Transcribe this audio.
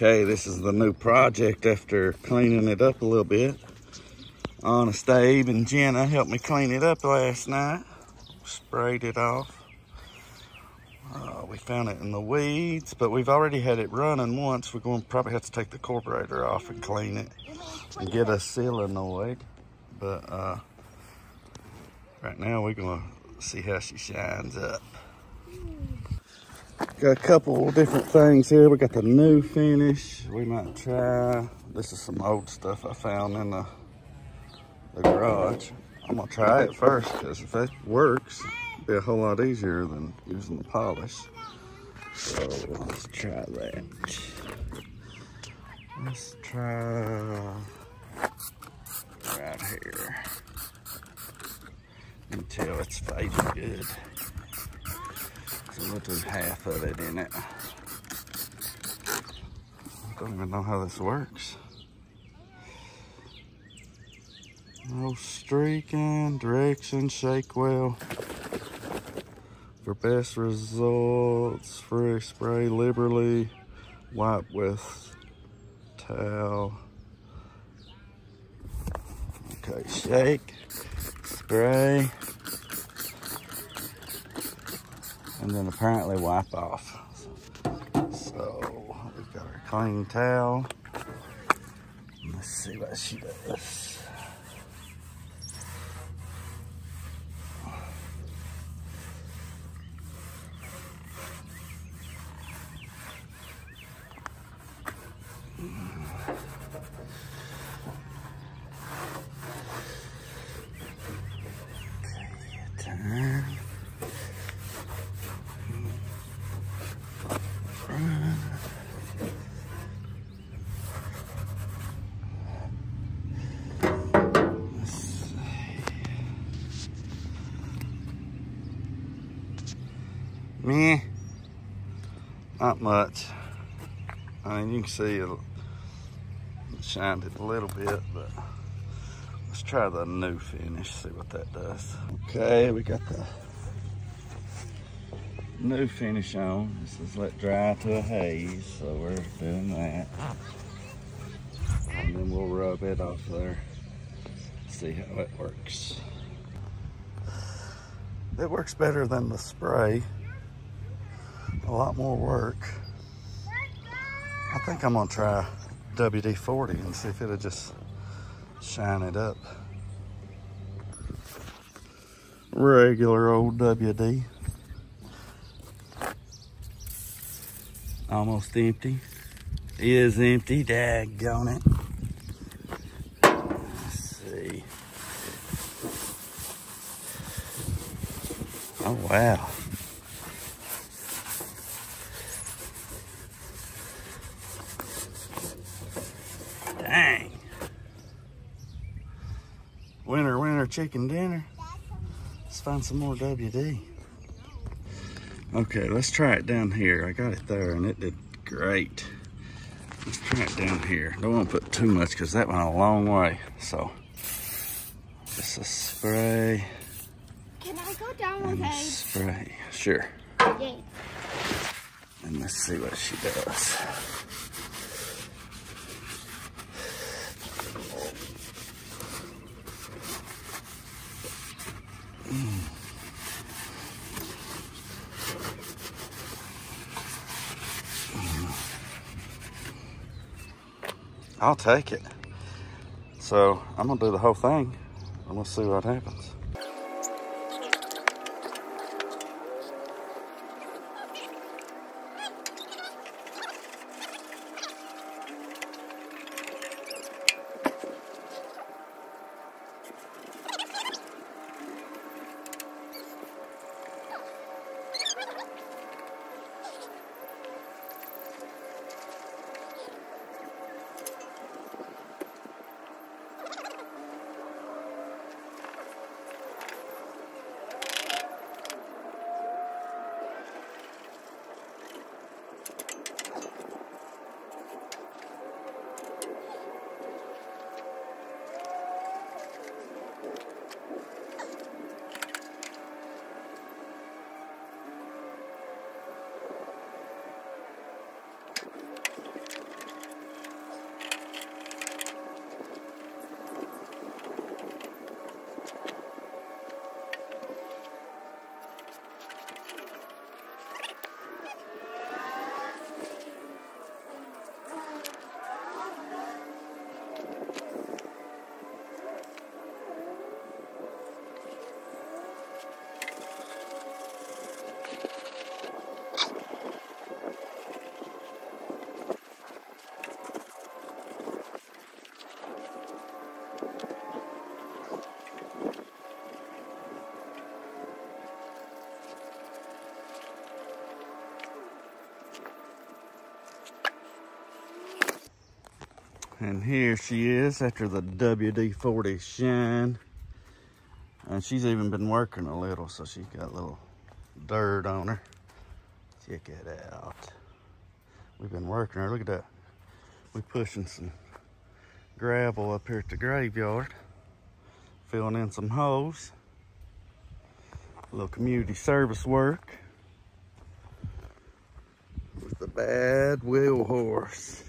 Okay, this is the new project after cleaning it up a little bit. Honest Abe and Jenna helped me clean it up last night. Sprayed it off. We found it in the weeds, but we've already had it running once. We're going to probably have to take the carburetor off and clean it and get a solenoid. But right now we're going to see how she shines up. Got a couple different things here. We got the new finish. We might try. This is some old stuff I found in the garage. I'm gonna try it first because if it works, it'll be a whole lot easier than using the polish. So let's try that. Let's try right here. You can tell it's fading good. So we'll do half of it in it. I don't even know how this works. No streaking, direction, shake well. For best results, spray liberally, wipe with towel. Okay, shake, spray, and then apparently wipe off. So we've got our clean towel. Let's see what she does. Meh, not much. I mean, you can see it shined it a little bit, but let's try the new finish, see what that does. Okay, we got the new finish on. This is let dry to a haze, so we're doing that. And then we'll rub it off there, see how it works. It works better than the spray. A lot more work. I think I'm gonna try WD-40 and see if it'll just shine it up. Regular old WD. Almost empty. Is empty, daggone it. Let's see. Oh wow. Dang. Winter chicken dinner. Let's find some more WD. Okay, let's try it down here. I got it there and it did great. Let's try it down here. Don't want to put too much because that went a long way. So, just a spray. Can I go down with a spray? Sure. Yeah. And let's see what she does. I'll take it. So I'm gonna do the whole thing and we'll see what happens. And here she is after the WD-40 shine. And she's even been working a little, so she's got a little dirt on her. Check it out. We've been working her. Look at that. We're pushing some gravel up here at the graveyard. Filling in some holes. A little community service work with the bad wheel horse.